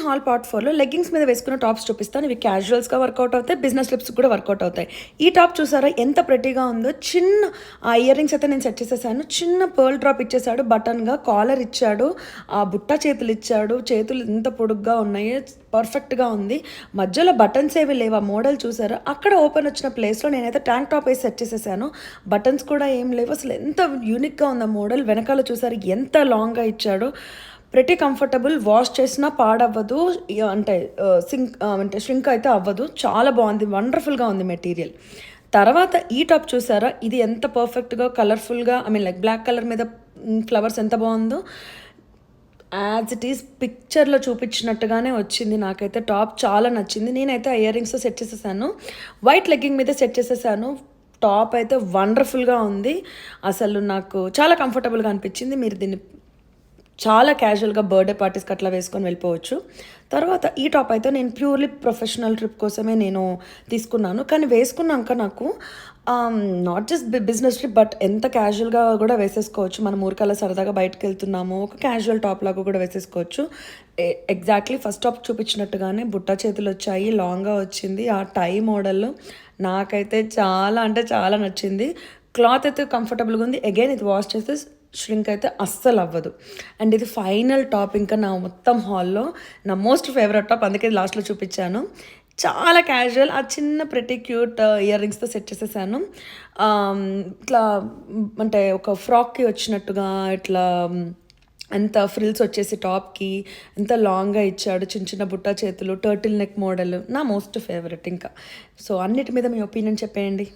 Hall part 4లో leggings మీద వేసుకున్న tops చూపిస్తాను. ఇవి క్యాజువల్స్గా వర్కౌట్ అవుతాయి, బిజినెస్ లిప్స్ కూడా వర్కౌట్ అవుతాయి. ఈ టాప్ చూసారా ఎంత ప్రెటీగా ఉందో. చిన్న ఇయర్ రింగ్స్ అయితే నేను సెట్ చేసేసాను. చిన్న పర్ల్ డ్రాప్ ఇచ్చేసాడు, బటన్గా కాలర్ ఇచ్చాడు, ఆ బుట్ట చేతులు ఇచ్చాడు. చేతులు ఎంత పొడుగ్గా ఉన్నాయి, పర్ఫెక్ట్గా ఉంది. మధ్యలో బటన్స్ ఏవి లేవు. ఆ మోడల్ చూసారా, అక్కడ ఓపెన్ వచ్చిన ప్లేస్లో నేనైతే ట్యాంక్ టాప్ వేసి సెట్ చేసేసాను. బటన్స్ కూడా ఏం లేవు. అసలు ఎంత యూనిక్గా ఉంది ఆ మోడల్. వెనకాల చూసారు ఎంత లాంగ్గా ఇచ్చాడు. ప్రతి కంఫర్టబుల్, వాష్ చేసినా పాడవ్వదు, అంటే సింక్ అంటే ష్రింక్ అయితే అవ్వదు. చాలా బాగుంది, వండర్ఫుల్గా ఉంది మెటీరియల్. తర్వాత ఈ టాప్ చూసారా, ఇది ఎంత పర్ఫెక్ట్గా కలర్ఫుల్గా, లైక్ బ్లాక్ కలర్ మీద ఫ్లవర్స్ ఎంత బాగుందో. యాజ్ ఇట్ ఈస్ పిక్చర్లో చూపించినట్టుగానే వచ్చింది. నాకైతే టాప్ చాలా నచ్చింది. నేనైతే ఇయర్ రింగ్స్తో సెట్ చేసేసాను, వైట్ లెగ్గింగ్ మీద సెట్ చేసేసాను. టాప్ అయితే వండర్ఫుల్గా ఉంది. అసలు నాకు చాలా కంఫర్టబుల్గా అనిపించింది. మీరు దీన్ని చాలా క్యాజువల్గా బర్త్డే పార్టీస్కి అట్లా వేసుకొని వెళ్ళిపోవచ్చు. తర్వాత ఈ టాప్ అయితే నేను ప్యూర్లీ ప్రొఫెషనల్ ట్రిప్ కోసమే నేను తీసుకున్నాను. కానీ వేసుకున్నాక నాకు not just business trip, but ఎంత క్యాజువల్గా కూడా వేసేసుకోవచ్చు. మనం ఊరికల్లా సరదాగా బయటకు వెళ్తున్నాము, ఒక క్యాజువల్ టాప్ లాగా కూడా వేసేసుకోవచ్చు. ఎగ్జాక్ట్లీ ఫస్ట్ టాప్ చూపించినట్టుగానే బుట్ట చేతులు వచ్చాయి, లాంగ్గా వచ్చింది. ఆ టై మోడల్ నాకైతే చాలా అంటే చాలా నచ్చింది. క్లాత్ అయితే కంఫర్టబుల్గా ఉంది. అగైన్ ఇది వాష్ చేస్తే ష్రింక్ అయితే అస్సలు అవ్వదు. అండ్ ఇది ఫైనల్ టాప్ ఇంకా నా మొత్తం హాల్లో నా మోస్ట్ ఫేవరెట్ టాప్, అందుకే లాస్ట్లో చూపించాను. చాలా క్యాజువల్, ఆ చిన్న ప్రెటీ క్యూట్ ఇయర్ రింగ్స్తో సెట్ చేసేసాను. ఇట్లా అంటే ఒక ఫ్రాక్కి వచ్చినట్టుగా ఇట్లా ఎంత ఫ్రిల్స్ వచ్చేసి టాప్కి ఎంత లాంగ్గా ఇచ్చాడు. చిన్న చిన్న బుట్ట చేతులు, టర్టిల్ నెక్ మోడల్ నా మోస్ట్ ఫేవరెట్. ఇంకా సో అన్నిటి మీద మీ ఒపీనియన్ చెప్పేయండి.